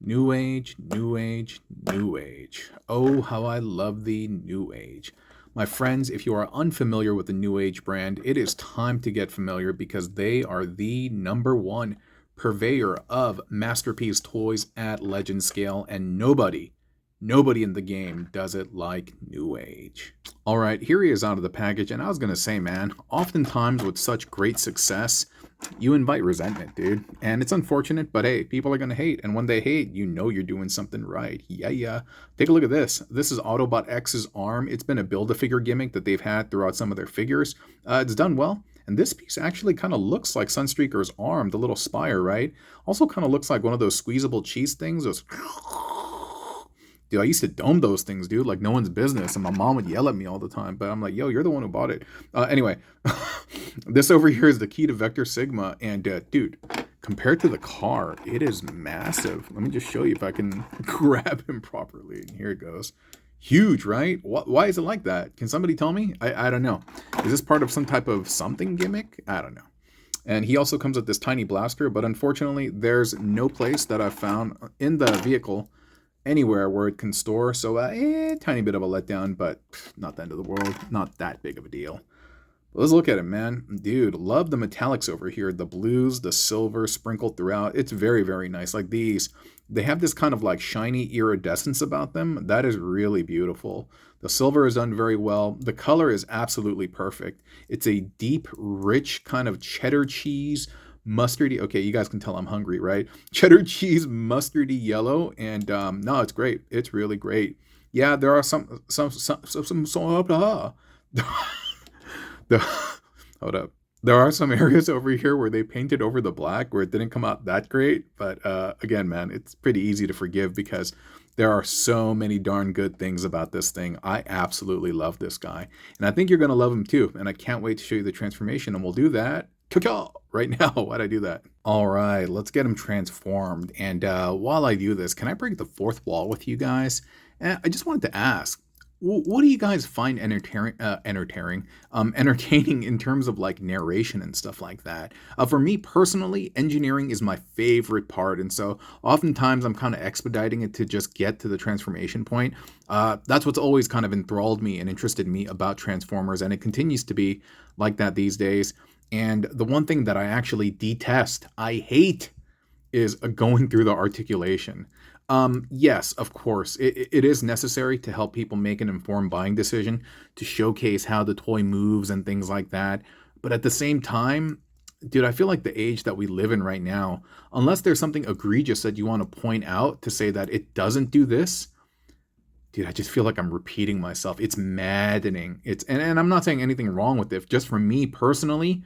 New age, new age, new age. Oh, how I love the new age. My friends, if you are unfamiliar with the New Age brand, it is time to get familiar because they are the #1 purveyor of masterpiece toys at legend scale, and nobody in the game does it like New Age. All right, here he is out of the package, and I was going to say, man, oftentimes with such great success, you invite resentment, dude. And it's unfortunate, but hey, people are going to hate. And when they hate, you know you're doing something right. Yeah. Take a look at this. This is Autobot X's arm. It's been a Build-A-Figure gimmick that they've had throughout some of their figures. It's done well. And this piece actually kind of looks like Sunstreaker's arm, the little spire, right? Also kind of looks like one of those squeezable cheese things. Those... Dude, I used to dome those things, dude, like no one's business. And my mom would yell at me all the time. But I'm like, yo, you're the one who bought it. Anyway, this over here is the key to Vector Sigma. And dude, compared to the car, it is massive. Let me just show you if I can grab him properly. And here it goes. Huge, right? Why is it like that? Can somebody tell me? I don't know. Is this part of some type of something gimmick? I don't know. And he also comes with this tiny blaster. But unfortunately, there's no place that I've found in the vehicle anywhere where it can store, so tiny bit of a letdown, but not the end of the world, not that big of a deal. But let's look at it, man. Dude, love the metallics over here, the blues, the silver sprinkled throughout. It's very, very nice. Like these, they have this kind of like shiny iridescence about them. That is really beautiful. The silver is done very well. The color is absolutely perfect. It's a deep, rich kind of cheddar cheese, mustardy. Okay, you guys can tell I'm hungry, right? Cheddar cheese, mustardy yellow, and no, it's great. It's really great. Yeah, there are some hold up. There are some areas over here where they painted over the black where it didn't come out that great, but again, man, it's pretty easy to forgive because there are so many darn good things about this thing. I absolutely love this guy, and I think you're gonna love him too. And I can't wait to show you the transformation, and we'll do that right now. Why'd I do that? All right, let's get him transformed. And while I do this, can I break the fourth wall with you guys? And I just wanted to ask, what do you guys find entertaining in terms of like narration and stuff like that? For me personally, engineering is my favorite part, and so oftentimes I'm kind of expediting it to just get to the transformation point. That's what's always kind of enthralled me and interested me about Transformers, and it continues to be like that these days. And the one thing that I actually detest, I hate, is going through the articulation. Yes, of course, it is necessary to help people make an informed buying decision, to showcase how the toy moves and things like that. But at the same time, dude, I feel like the age that we live in right now, unless there's something egregious that you want to point out to say that it doesn't do this, dude, I just feel like I'm repeating myself. It's maddening. And I'm not saying anything wrong with it. Just for me personally,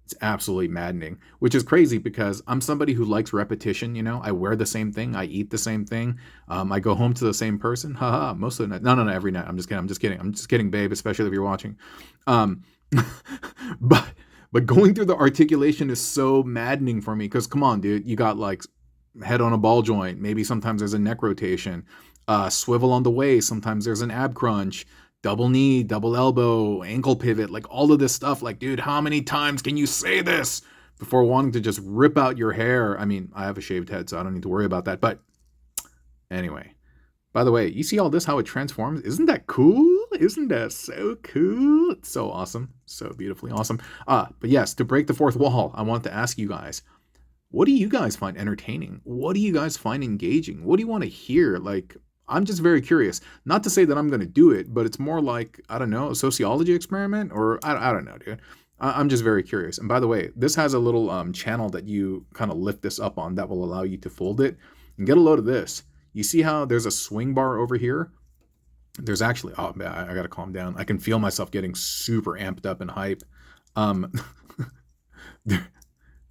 it's absolutely maddening, which is crazy because I'm somebody who likes repetition. You know, I wear the same thing. I eat the same thing. I go home to the same person. Haha, most of the night. No, every night. I'm just kidding, babe, especially if you're watching. But going through the articulation is so maddening for me because, come on, dude, you got like head on a ball joint. Maybe sometimes there's a neck rotation. Swivel on the waist. Sometimes there's an ab crunch. Double knee, double elbow, ankle pivot, like all of this stuff. Like, dude, how many times can you say this before wanting to just rip out your hair? I mean, I have a shaved head, so I don't need to worry about that. But anyway, by the way, you see all this, how it transforms? Isn't that cool? Isn't that so cool? It's so awesome. So beautifully awesome. But yes, to break the fourth wall, I want to ask you guys, what do you guys find entertaining? What do you guys find engaging? What do you want to hear? Like, I'm just very curious. Not to say that I'm going to do it, but it's more like, I don't know, a sociology experiment, or I don't know, dude. I'm just very curious. And by the way, this has a little channel that you kind of lift this up on that will allow you to fold it. And get a load of this. You see how there's a swing bar over here? There's actually, oh man, I got to calm down. I can feel myself getting super amped up and hype.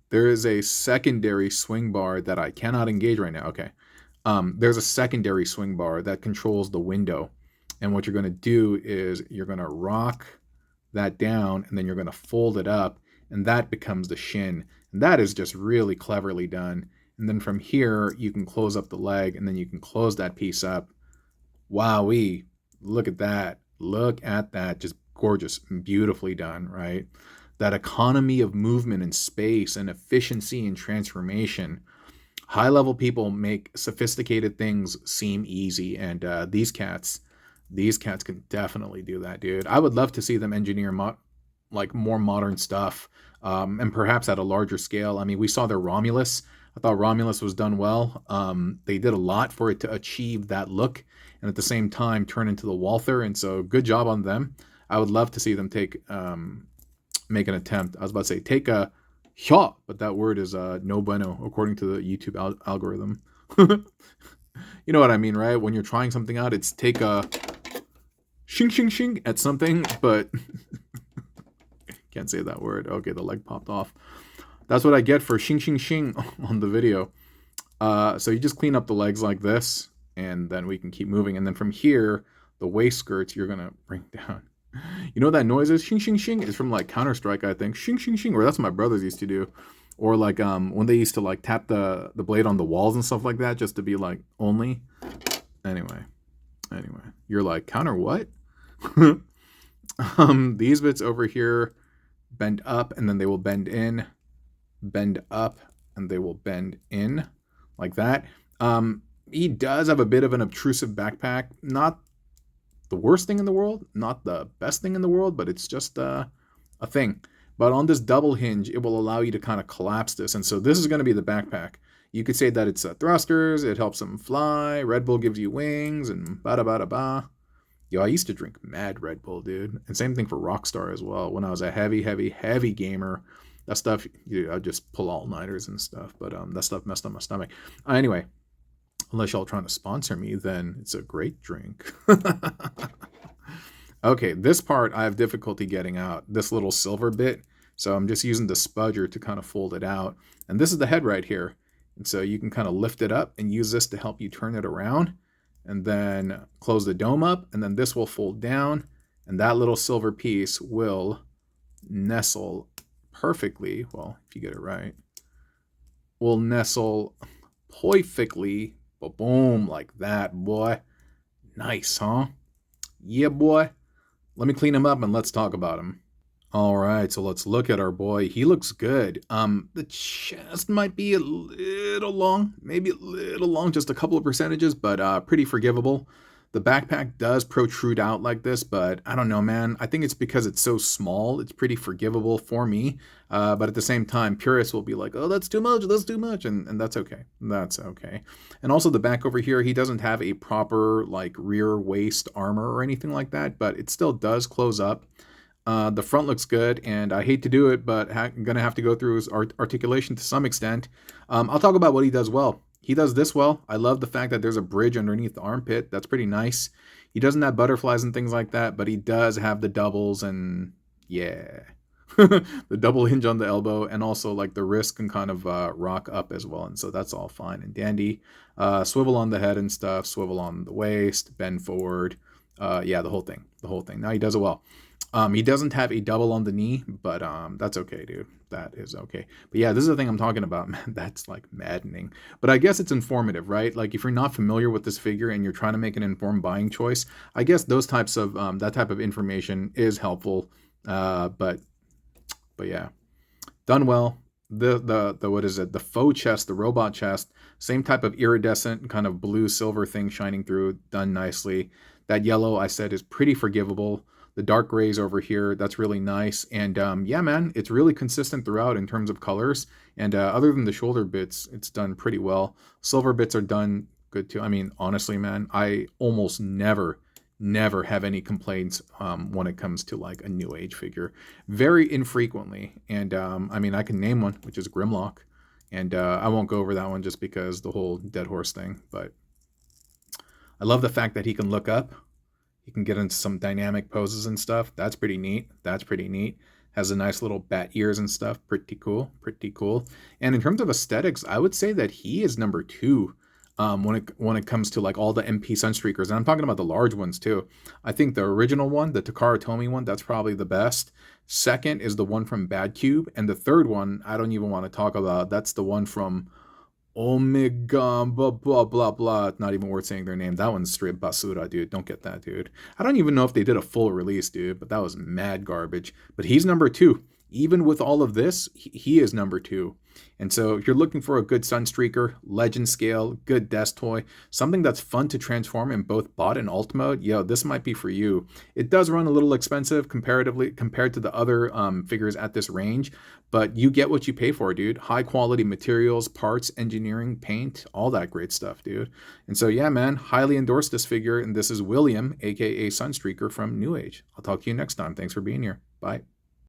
There is a secondary swing bar that I cannot engage right now. Okay. There's a secondary swing bar that controls the window. And what you're going to do is you're going to rock that down and then you're going to fold it up and that becomes the shin. And that is just really cleverly done. And then from here, you can close up the leg and then you can close that piece up. Wowee. Look at that. Look at that. Just gorgeous, beautifully done, right? That economy of movement and space and efficiency and transformation. High-level people make sophisticated things seem easy, and these cats can definitely do that, dude. I would love to see them engineer like more modern stuff, and perhaps at a larger scale. I mean, we saw their Romulus. I thought Romulus was done well. They did a lot for it to achieve that look, and at the same time turn into the Walther. And so, good job on them. I would love to see them make an attempt. I was about to say take a shot, but that word is no bueno according to the YouTube algorithm. You know what I mean, right? When you're trying something out, it's take a shing shing shing at something, but can't say that word. Okay, the leg popped off. That's what I get for shing shing shing on the video. So you just clean up the legs like this, and then we can keep moving. And then from here, the waist skirts you're gonna bring down. You know what that noise is? Shing shing shing is from like Counter-Strike, I think. Shing shing shing, or that's what my brothers used to do. Or like when they used to like tap the blade on the walls and stuff like that, just to be like only. Anyway, you're like, counter what? These bits over here bend up, and then they will bend in, bend up, and they will bend in like that. He does have a bit of an obtrusive backpack. Not the worst thing in the world, not the best thing in the world, but it's just a thing. But on this double hinge, it will allow you to kind of collapse this. And so this is going to be the backpack. You could say that it's thrusters, it helps them fly, Red Bull gives you wings, and ba-da-ba-da-ba. Yo, I used to drink mad Red Bull, dude. And same thing for Rockstar as well. When I was a heavy gamer, that stuff, I'd just pull all-nighters and stuff. But that stuff messed up my stomach. Anyway, unless y'all trying to sponsor me, then it's a great drink. Okay, this part I have difficulty getting out, this little silver bit. So I'm just using the spudger to kind of fold it out. And this is the head right here. And so you can kind of lift it up and use this to help you turn it around. And then close the dome up. And then this will fold down. And that little silver piece will nestle perfectly. Well, if you get it right. Will nestle perfectly. Boom, like that, boy. Nice, huh? Yeah, boy. Let me clean him up and let's talk about him. All right, so let's look at our boy. He looks good. The chest might be a little long, maybe a little long, just a couple of percentages, but pretty forgivable. The backpack does protrude out like this, but I don't know, man. I think it's because it's so small. It's pretty forgivable for me. But at the same time, purists will be like, oh, that's too much, and that's okay. That's okay. And also the back over here, he doesn't have a proper like rear waist armor or anything like that, but it still does close up. The front looks good, and I hate to do it, but I'm going to have to go through his articulation to some extent. I'll talk about what he does well. He does this well. I love the fact that there's a bridge underneath the armpit. That's pretty nice. He doesn't have butterflies and things like that, but he does have the doubles and yeah. The double hinge on the elbow, and also like the wrist can kind of rock up as well. And so that's all fine and dandy. Swivel on the head and stuff, swivel on the waist, bend forward. Yeah, the whole thing. Now he does it well. He doesn't have a double on the knee, but that's okay, dude. That is okay. But yeah, this is the thing I'm talking about, man. That's like maddening. But I guess it's informative, right? Like if you're not familiar with this figure and you're trying to make an informed buying choice, I guess those types of that type of information is helpful. But yeah, done well. The what is it? The faux chest, the robot chest, same type of iridescent kind of blue silver thing shining through, done nicely. That yellow I said is pretty forgivable. The dark grays over here, that's really nice. And yeah, man, it's really consistent throughout in terms of colors. And other than the shoulder bits, it's done pretty well. Silver bits are done good too. I mean, honestly, man, I almost never have any complaints when it comes to like a New Age figure. Very infrequently. And I mean, I can name one, which is Grimlock. And I won't go over that one just because the whole dead horse thing. But I love the fact that he can look up. You can get into some dynamic poses and stuff. That's pretty neat. Has a nice little bat ears and stuff. Pretty cool. And in terms of aesthetics, I would say that he is number 2 when it comes to like all the MP Sunstreakers. And I'm talking about the large ones too. I think the original one, the Takara Tomy one, that's probably the best. Second is the one from Bad Cube. And the third one, I don't even want to talk about. That's the one from Omega, blah, blah, blah, blah. Not even worth saying their name. That one's straight basura, dude. Don't get that, dude. I don't even know if they did a full release, dude, but that was mad garbage. But he's number 2. Even with all of this, he is number 2. And so if you're looking for a good Sunstreaker, legend scale, good desk toy, something that's fun to transform in both bot and alt mode, yo, this might be for you. It does run a little expensive comparatively compared to the other figures at this range, but you get what you pay for, dude. High quality materials, parts, engineering, paint, all that great stuff, dude. And so yeah, man, highly endorse this figure. And this is William, aka Sunstreaker from Newage. I'll talk to you next time. Thanks for being here. Bye.